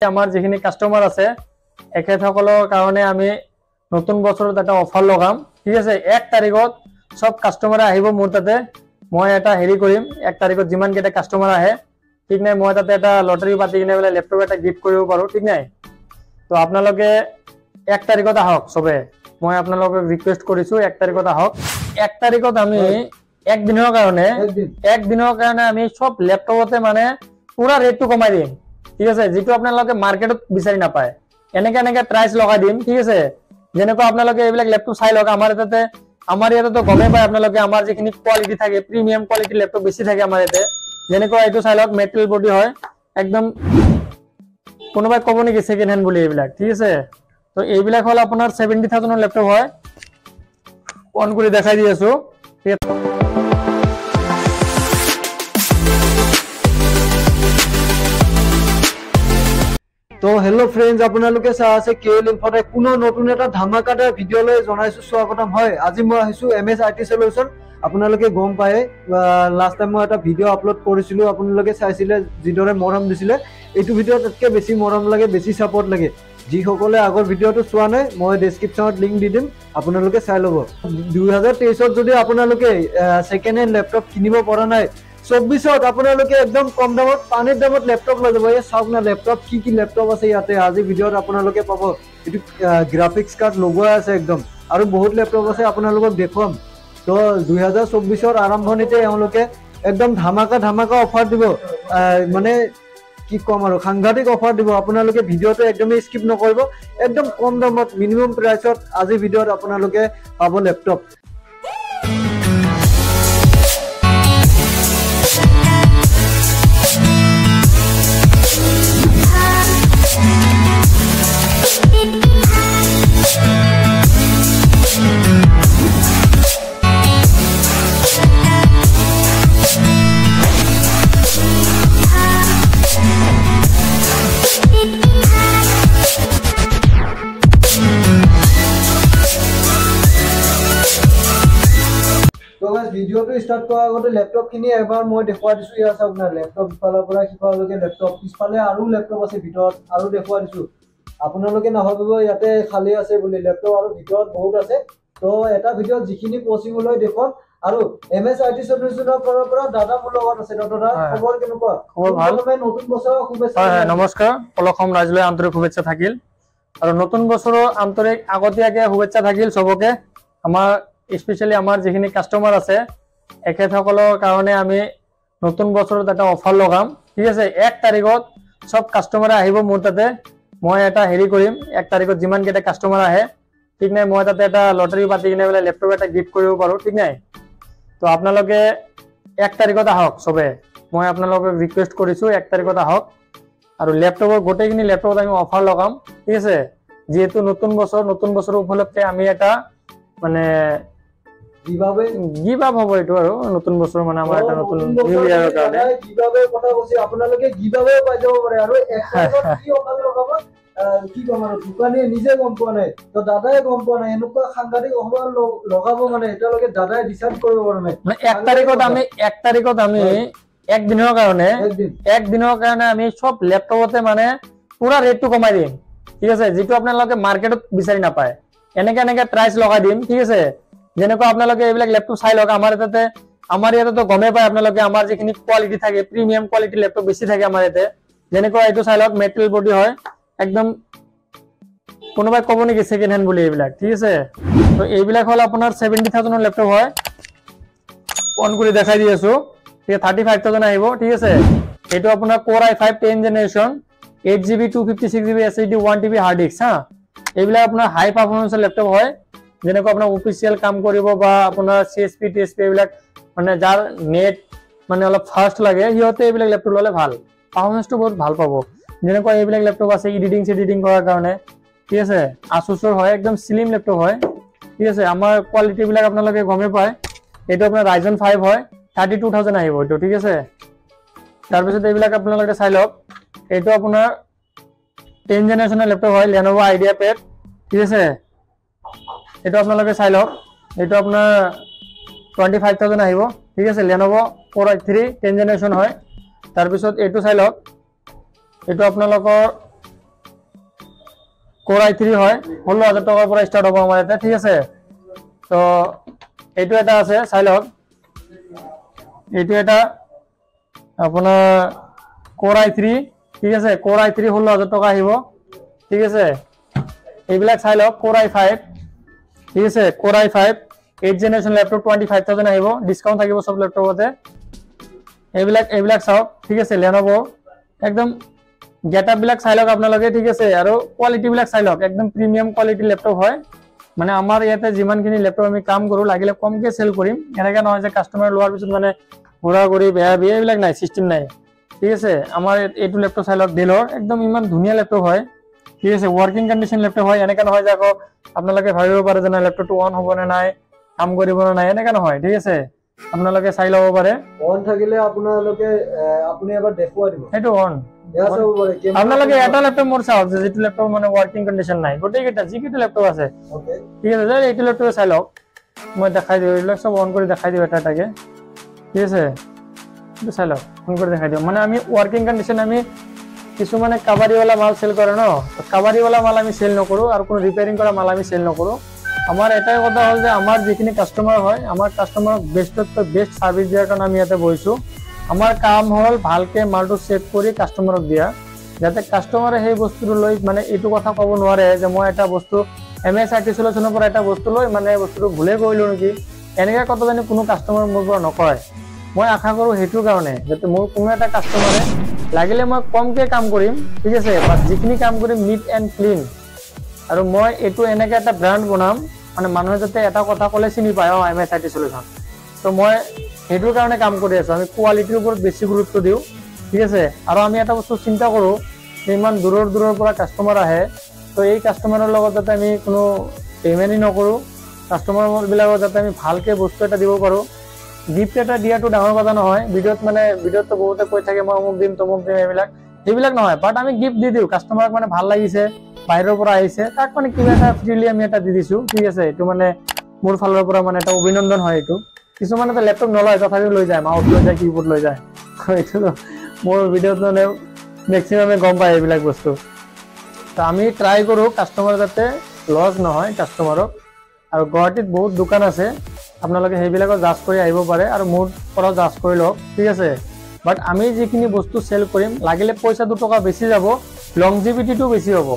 আমাৰ যিখিনি কাস্টমাৰ আছে এখেতসকলৰ কাৰণে আমি নতুন বছৰত এটা অফাৰ লগাম ঠিক আছে 1 তাৰিখত সব কাস্টমাৰ আহিব মোৰ তাতে মই এটা হেৰি কৰিম 1 তাৰিখত যিমান কেটা কাস্টমাৰ আহে ঠিক নাই মই তাতে এটা লটাৰী পাতি কিনে বলে ল্যাপটপ এটা গিফট কৰিব পাৰো ঠিক নাই তো আপোনালোকে 1 তাৰিখত আহক সবে মই আপোনালোকক ৰিকুৱেষ্ট কৰিছো 1 তাৰিখত আহক 1 তাৰিখত আমি এক দিনৰ কাৰণে আমি সব ল্যাপটপতে মানে পুৰা ৰেটটো কমাই দিম ঠিক আছে যেটো আপোনালোকে মাৰ্কেটত বিচাৰি নাপায় এনেকে প্রাইস লগাই দিম ঠিক আছে যেনেকৈ আপোনালোকে এইবিলাক ল্যাপটপ চাই লওক আমাৰ ইয়াতে তো গমে পায় আপোনালোকে আমাৰ যিখিনি কোৱালিটি থাকে প্ৰিমিয়াম কোৱালিটি ল্যাপটপ বেছি থাকে আমাৰ ইয়াতে যেনেকৈ এইটো চাই লওক মেটেৰিয়েল বডি হয় একদম কোনোবাই ক'ব নেকি সেকেন্ড হ্যান্ড বুলি এইবিলাক ঠিক আছে তো এইবিলাক হল আপোনাৰ 70000 ৰ ল্যাপটপ হয় অন কৰি দেখাই দি আছো तो हेलो फ्रेंड्स আপোনালোকে চাই আছে কেএল ইনফোতে কোনো নতুন এটা ধামাকাদাৰ ভিডিও লৈ জনাইছো স্বাগতম হয় আজি মই আহিছো এমএস আইটি সলিউশন আপোনালোকে গম পায় লাস্ট টাইম মই এটা ভিডিও আপলোড কৰিছিলো আপোনালোকে চাইছিলে যিদৰে মৰম দিছিলে এইটো ভিডিও ততকে বেছি মৰম লাগে বেছি সাপোৰ্ট লাগে যি সকলে আগৰ ভিডিওটো চোৱা নাই মই ডেসক্ৰিপচনত লিংক দি দিম আপোনালোকে চাই লব 2023 ত যদি আপোনালোকে সেকেন্ড হ্যান্ড ল্যাপটপ কিনিব পৰা নাই 24 আপোনালোকে একদম কম দামত পানিৰ দামত ল্যাপটপ লৈ যাব এই চাওক না ল্যাপটপ কি ল্যাপটপ আছে ইয়াতে আজি ভিডিওত আপোনালোকে পাব এটো গ্ৰাফিক্স কাৰ্ড লগোৱা আছে একদম আৰু বহুত ল্যাপটপ আছে আপোনালোকক দেখুৱাম তো 2024 ৰ আৰম্ভণিতে এওঁলোকে একদম ধামাকা অফাৰ দিব মানে কি কম আৰু সাংঘাতিক অফাৰ দিব আপোনালোকে ভিডিওটো একদমই স্কিপ নকৰিব একদম কম দামত মিনিমাম প্ৰাইসত আজি ভিডিওত আপোনালোকে পাব ল্যাপটপ ভিডিও তো স্টাৰ্ট কৰাৰ আগতে ল্যাপটপ কিনি এবাৰ মই দেখুৱা দিছো ইয়া চাওক না ল্যাপটপ ফালৰ পৰা কিফালকে ল্যাপটপ পিছফালে আৰু ল্যাপটপ আছে ভিতৰত আৰু দেখুৱা দিছো আপোনালোকে নাভাবিব ইয়াতে খালি আছে বুলি ল্যাপটপ আৰু ভিতৰত বহুত আছে তো এটা ভিডিওত যিখিনি পসিবল হয় দেখুৱাম আৰু এমএস আইটি সলিউশনৰ পৰা দাদা মোৰ লগত আছে দাদা খবৰ কেনেকুৱা খবৰ ভাল নতুন বছৰৰ শুভেচ্ছা হয় নমস্কাৰ পলখম ৰাজলৈ আন্তৰিক শুভেচ্ছা থাকিল আৰু নতুন বছৰৰ আন্তৰিক আগতীয়াকে শুভেচ্ছা থাকিল সবকে আমাৰ স্পেশালি আমাৰ যিখিনি কাস্টমাৰ আছে এখেতসকলৰ কাৰণে আমি নতুন বছৰত এটা অফাৰ লগাম ঠিক আছে 1 তাৰিখত সব কাস্টমাৰ আহিব মোৰ তাতে মই এটা হেৰি কৰিম 1 তাৰিখত যিমান কেটা কাস্টমাৰ আহে ঠিক নাই মই তাতে এটা লটাৰী পাতি কিনে বলে ল্যাপটপ এটা গিফট কৰিব পাৰো ঠিক নাই তো আপোনালোকে 1 তাৰিখত আহক সবে মই আপোনালোকক ৰিকুৱেষ্ট কৰিছো 1 তাৰিখত আহক আৰু ল্যাপটপৰ গোটেইখিনি ল্যাপটপত আমি অফাৰ লগাম ঠিক আছে যেহেতু নতুন বছৰ উপলক্ষে আমি এটা মানে গিভ আপ হ'ব এটো আৰু নতুন বছৰ মানে আমাৰ এটা নতুন নিউ ইয়াৰৰ কাৰণে গিভ আপৰ কথা কৈছে আপোনালোকে গিভ আপে পাই যাব পাৰে আৰু একটাত কি অফাৰ লগাব কি কম আৰু দোকানী নিজে গম পোৱা নাই তো দাদাই গম পোৱা নাই এনেকুৱা সাংঘাতিক অফাৰ লগাব মানে এটালৈকে দাদাই ডিসাইড কৰিব পৰা নাই 1 তাৰিখত আমি এক দিনৰ কাৰণে আমি সব ল্যাপটপতে মানে পুৰা ৰেটটো কমাই দিম ঠিক আছে যেটো আপোনালোকে মাৰ্কেটত বিচাৰি নাপায় এনেকে প্রাইস লগাই দিম ঠিক আছে যেনেকৈ আপোনালোকে এইবিলাক ল্যাপটপ চাই লওক আমাৰ ইয়াতে তো গমে পায় আপোনালোকে আমাৰ যিখিনি কোৱালিটি থাকে প্ৰিমিয়াম কোৱালিটি ল্যাপটপ বেছি থাকে আমাৰ ইয়াতে যেনেকৈ এইটো চাই লওক মেটেৰিয়েল বডি হয় একদম কোনোবাই ক'ব নেকি সেকেন্ড হ্যান্ড বুলি এইবিলাক ঠিক আছে তো এইবিলাক হল আপোনাৰ 70000 ৰ ল্যাপটপ হয় অন কৰি দেখাই দি আছো ঠিক 35000 আহিব ঠিক আছে এইটো আপোনাৰ Core i5 10th generation 8GB 256GB SSD 1TB hard disk হা এইবিলাক আপোনাৰ হাই পাৰফৰমেন্সৰ ল্যাপটপ হয় যেনেকৈ আপোনাৰ অফিচিয়াল কাম কৰিব বা আপোনাৰ CSP TSP এইবিলাক মানে যাৰ নেট মানে অলপ ফাস্ট লাগে হিয়তে এইবিলাক ল্যাপটপ ললে ভাল পারফরমেন্সটো বহুত ভাল পাব যেনেকৈ এইবিলাক ল্যাপটপ আছে এডিটিং কৰাৰ কাৰণে ঠিক আছে Asusৰ হয় একদম স্লিম ল্যাপটপ হয় ঠিক আছে আমাৰ কোৱালিটি বিলাক আপোনালোকে গমে পায় এইটো আপোনাৰ Ryzen 5 হয় 32000 আহিব এইটো ঠিক আছে তাৰ পিছত এইবিলাক আপোনালোকে চাই লওক এইটো আপোনাৰ 10th জেনাৰেশনৰ ল্যাপটপ হয় Lenovo IdeaPad ঠিক আছে এটা আপোনালোকে চাই লওক এইটো আপোনাৰ 25000 আহিব ঠিক আছে Lenovo Core i3 10th generation হয় তাৰ পিছত এটো চাই লওক এটো আপোনালোকৰ Core i3 হয় 16000 টাকাৰ পৰা ষ্টাৰ্ট হ'ব আমাৰ এটা ঠিক আছে তো এইটো এটা আছে চাই লওক এইটো এটা আপোনাৰ Core i3 ঠিক আছে Core i3 16000 টাকা আহিব ঠিক আছে এইবিলাক চাই লওক Core i5 ঠিক আছে Core i5 8th generation laptop 25000 আহিব ডিসকাউন্ট থাকিব সব ল্যাপটপতে এইবিলাক চাওক ঠিক আছে Lenovo একদম গেটআপ বিলাক চাই লওক আপোনালোকে ঠিক আছে আৰু কোৱালিটি বিলাক চাই লওক একদম প্ৰিমিয়াম কোৱালিটি ল্যাপটপ হয় মানে আমাৰ ইয়াতে যিমানখিনি ল্যাপটপ আমি কাম কৰো লাগিলে কমকে সেল কৰিম এনেকা নহয় যে কাস্টমাৰ লোৱাৰ পিছত মানে ঘোৰা কৰি বেয়া এইবিলাক নাই সিস্টেম নাই ঠিক আছে আমাৰ এইটো ল্যাপটপ চাই লওক ডেলৰ একদম ইমান ধুনীয়া ল্যাপটপ হয় ঠিক আছে ওয়াৰ্কিং কন্ডিশন ল্যাপটপ হয় এনেকা নহয় যে আকৌ আপোনালোকে ভাবিব পাৰে যে ল্যাপটপটো অন হ'ব নে নাই কাম কৰিব নে নাই এনেকা নহয় ঠিক আছে আপোনালোকে চাই লব পাৰে অন থাকিলে আপোনালোকে আপুনি এবাৰ দেখুৱাই দিব সেইটো অন ইয়াত চাব পাৰে আপোনালোকে এটা ল্যাপটপ মোৰ চাওক যে যেটো ল্যাপটপ মানে ওয়ার্কিং কন্ডিশন নাই গোটেইকেইটা যিকেইটা ল্যাপটপ আছে ওকে ঠিক আছে যে এইটো ল্যাপটপ চাই লওক মই দেখাই দিও এইবিলাক সব অন কৰি দেখাই দিও এটা এটাকে ঠিক আছে এইটো চাই লওক অন কৰি দেখাই দিও মানে আমি ওয়াৰ্কিং কন্ডিশন আমি কিছু মানে কাভাৰিওয়ালা মাল সেল কৰে না কাভাৰিওয়ালা মাল আমি সেল নকৰো আৰু কোনো ৰিপেয়াৰিং কৰা মাল আমি সেল নকৰো আমাৰ এটাই কথা হল যে আমাৰ যিখিনি কাস্টমাৰ হয় আমাৰ কাস্টমাৰক বেষ্ট সাৰ্ভিস দিয়াৰ কাৰণে আমি ইয়াতে বহিছো আমাৰ কাম হল ভালকে মালটো চেক কৰি কাস্টমাৰক দিয়া যাতে কাস্টমাৰে সেই বস্তুটো লৈ মানে এইটো কথা ক'ব নোৱাৰে যে মই এটা বস্তু MSRT সলিউশনৰ পৰা এটা বস্তু লৈ মানে বস্তুটো ভুলে কৰিলো নেকি এনেকা কথা জানি কোনো কাস্টমাৰ মোৰ পৰা নকয় মই আশা কৰো হেতু কাৰণে যাতে মোৰ কোনো এটা কাস্টমাৰে লাগিলে মই কমকে কাম কৰিম ঠিক আছে বাট যিখিনি কাম কৰিম নিট এন্ড ক্লিন আৰু মই এটো এনেকা এটা ব্র্যান্ড বনাম মানে মানুহে যাতে এটা কথা ক'লে চিনি পায় MSRT সলিউশন তো মই হেতুৰ কাৰণে কাম কৰি আছো আমি কোৱালিটিৰ ওপৰত বেছি গুৰুত্ব দিও ঠিক আছে আৰু আমি এটা বস্তু চিন্তা কৰো ইমান দূৰৰ পৰা কাস্টমাৰ আহে তো এই কাস্টমাৰৰ লগত যাতে আমি কোনো পেমেন্টই নকৰো কাস্টমাৰ বিলাকক যাতে আমি ভালকে বস্তু এটা দিব পাৰো গিফট এটা দিয়াটো ডাঙৰ কথা নহয় ভিডিঅ'ত তো বহুতে কৈ থাকে মই অমুক দিম তমুক দিম এইবিলাক নহয় বাট আমি গিফট দি দিও কাস্টমাৰক মানে ভাল লাগিছে বাহিৰৰ পৰা আহিছে তাক মানে কিবা এটা ফ্ৰীলি আমি এটা দি দিছো ঠিক আছে এটো মানে মোৰ ফালৰ পৰা মানে এটা অভিনন্দন হয় এটো কিছুমানে তো ল্যাপটপ নলয় তথাপিও লৈ যায় মাউস লৈ যায় কিবোৰ্ড লৈ যায় এটো মোৰ ভিডিঅ'ত মানে ম্যাক্সিমামে গম পায় এইবিলাক বস্তু তো আমি ট্রাই কৰো কাস্টমাৰ যাতে লস নহয় কাস্টমাৰক আৰু গুৱাহাটীত বহুত দোকান আছে আপোনালোকে সেইবিলাকৰ জাজ কৰি আহিব পাৰে আৰু মোৰ পৰা জাজ কৰি লওক ঠিক আছে বাট আমি যিখিনি বস্তু সেল কৰিম লাগিলে পইচা 2 টকা বেছি যাব লংজিভিটিটো বেছি হ'ব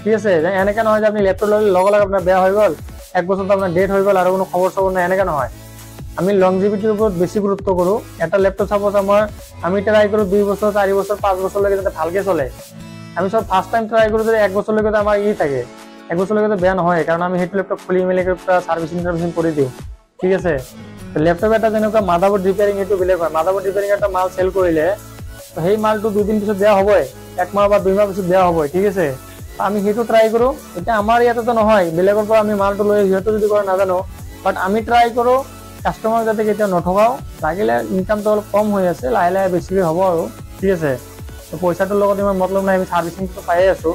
ঠিক আছে এনেকা নহয় যে আপুনি ল্যাপটপ ললে লগ আপোনাৰ বেয়া হৈ গল এক বছৰত আপোনাৰ ডেট হৈ গল আৰু কোনো খবৰ সবৰ নাই এনেকা নহয় আমি লংজিভিটিৰ ওপৰত বেছি গুৰুত্ব কৰো এটা ল্যাপটপ সাপোজ আমি ট্ৰাই কৰো 2 বছৰ 4 বছৰ 5 বছৰ লৈকে যাতে ভালকে চলে আমি সব ফাৰ্স্ট টাইম ট্ৰাই কৰো যে 1 বছৰ লৈকে আমাৰ ই থাকে 1 বছৰ লৈকে বেয়া নহয় কাৰণ আমি হেতু ল্যাপটপ খুলি মেলি সাৰ্ভিসিং কৰি দিও ঠিক আছে তো ল্যাপটপ এটা যেনেকা মাদাৰবোৰ্ড ৰিপেয়াৰিং এটো বেলেগ হয় মাদাৰবোৰ্ড ৰিপেয়াৰিং এটা মাল সেল কৰিলে তো সেই মালটো 2 দিন পিছত বেয়া হ'বই 1 মাহ বা 2 মাহ পিছত বেয়া হ'বই ঠিক আছে আমি হেতু ট্রাই কৰো এটা আমাৰ ইয়াতে তো নহয় বেলেগৰ পৰা আমি মালটো লৈ হিয়তো যদি কৰা নাজানো বাট আমি ট্ৰাই কৰো কাস্টমাৰ যাতে কেতিয়া নঠগাও লাগিলে ইনকামটো অলপ কম হৈ আছে লাহে লাহে বেছিকৈ হ'ব আৰু ঠিক আছে তো পইচাটোৰ লগত ইমান মতলব নাই আমি সাৰ্ভিসিংটো পাই আছো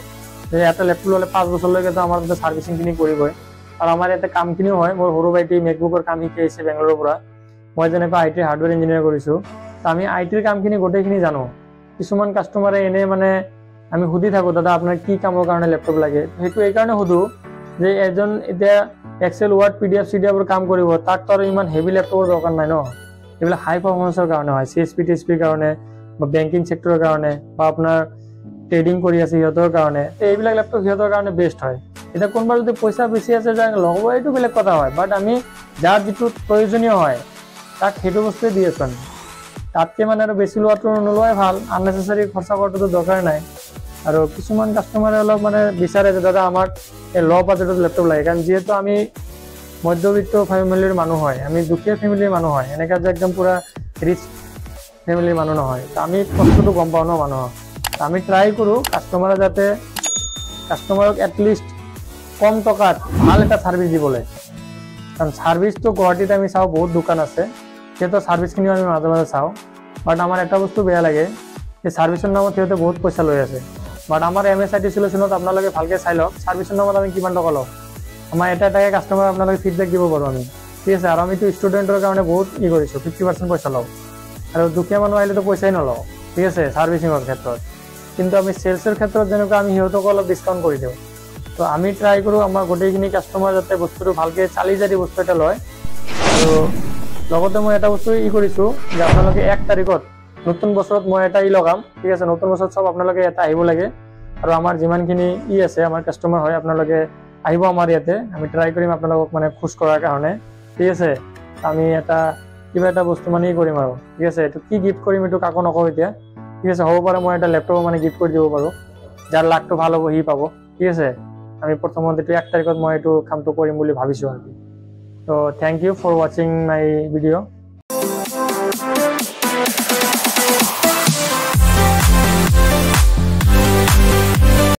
যে এটা ল্যাপটপ ললে 5 বছৰ লৈকে তো আমাৰ সাৰ্ভিসিং কিনি কৰিবই আৰু আমাৰ ইয়াতে কামখিনিও হয় মোৰ সৰু ভাইটি মেকবুকৰ কাম শিকি আছে বেংগলোৰৰ পৰা মই যেনেকৈ আইটি হাৰ্ডৱেৰ ইঞ্জিনিয়াৰ কৰিছো তো আমি আইটিৰ কামখিনি গোটেইখিনি জানো কিছুমান কাস্টমাৰে এনে মানে আমি সুধি থাকো দাদা আপোনাৰ কি কামৰ কাৰণে ল্যাপটপ লাগে হেতু এই কাৰণে সুধো যে এজন এতিয়া এক্সেল ওয়াৰ্ড পিডিএফ সিডিএফৰ কাম কৰিব তাক তো ইমান হেভি ল্যাপটপৰ দৰকাৰ নাই ন এইবিলাক হাই পাৰফৰমেন্সৰ কাৰণে হয় CSP টিএসপি কাৰণে বা বেংকিং সেক্টৰৰ কাৰণে বা আপোনাৰ ট্ৰেডিং কৰি আছে হিয়তৰ কাৰণে এইবিলাক ল্যাপটপ হিয়তৰ কাৰণে বেস্ট হয় এটা কোনবা যদি পয়সা বেশি আছে যা লগব এইটো বেলেগ কথা হয় বাট আমি যাৰ যেটো প্ৰয়োজনীয় হয় তাক হেতু বস্তু দি আছন তাতকে মানে আৰু বেছি লোৱাটো নলয় ভাল আননেসেসাৰি খৰচা কৰাটো দৰকাৰ নাই আৰু কিছুমান কাস্টমাৰে অলপ মানে বিচাৰে যে দাদা আমাক এই ল বাজেটৰ ল্যাপটপ লাগে কাৰণ যেহেতু আমি মধ্যবিত্ত ফ্যামিলিৰ মানুহ হয় আমি দুখীয়া ফ্যামিলিৰ মানুহ হয় এনেকা যে একদম পুৰা ৰিচ ফ্যামিলিৰ মানুহ নহয় তো আমি কষ্টটো গম পাও ন মানুহ আমি ট্রাই কৰো কাস্টমাৰে যাতে কাস্টমাৰক এটলিস্ট কম টকাত ভাল এটা সাৰ্ভিস দিবলে কাৰণ সাৰ্ভিস তো গুৱাহাটীত আমি চাও বহুত দোকান আছে সেটো সার্ভিসখিনি আমি মাঝে মাঝে চাও বাট আমার একটা বস্তু বেয়া লাগে যে সাৰ্ভিসৰ নামত সিহঁতে বহুত পইচা লৈ আছে বাট আমাৰ MSRT সলিউশনত আপোনালোকে ভালকে চাই লওক সাৰ্ভিসৰ নামত আমি কিমান টকা লওঁ আমাৰ এটা কাস্টমাৰ আপোনালোকে ফিডব্যাক দিব পাৰো আমি ঠিক আছে আৰু আমি তো ষ্টুডেন্টৰ কাৰণে বহুত ই কৰিছো 50% পইচা লওঁ আৰু দুখীয়া মানুহ আহিলে তো পইচাই নলওঁ ঠিক আছে সাৰ্ভিসিংৰ ক্ষেত্ৰত কিন্তু আমি সেলসৰ ক্ষেত্ৰত যেনেকৈ আমি হিয়তক অলপ ডিসকাউন্ট কৰি দিওঁ তো আমি ট্ৰাই কৰোঁ আমাৰ গোটেইখিনি কাষ্টমাৰ যাতে বস্তুটো ভালকৈ চালি জাৰি বস্তু এটা লয়। আৰু লগতে মই এটা বস্তু কৰিছোঁ যে আপোনালোকে 1 তাৰিখত নতুন বছৰত মই এটা লগাম, ঠিক আছে। নতুন বছৰত চব আপোনালোকে এটা আহিব লাগে আৰু আমাৰ যিমানখিনি আছে আমাৰ কাষ্টমাৰ হয় আপোনালোকে আহিব আমাৰ ইয়াতে। আমি ট্ৰাই কৰিম আপোনালোকক মানে খুচ কৰাৰ কাৰণে, ঠিক আছে। আমি কিবা এটা বস্তু মানে কৰিম আৰু, ঠিক আছে। এইটো কি গিফ্ট কৰিম এইটো কাকো নকওঁ এতিয়া, ঠিক আছে। হ'ব পাৰে মই এটা লেপটপ মানে গিফ্ট কৰি দিব পাৰোঁ, যাৰ লাকটো ভাল হ'ব সি পাব, ঠিক আছে। আমি প্ৰথমত এইটো 1 তাৰিখত মই এইটো কামটো কৰিম বুলি ভাবিছোঁ আৰু। তো থেংক ইউ ফৰ ৱাচিং মাই ভিডিঅ'।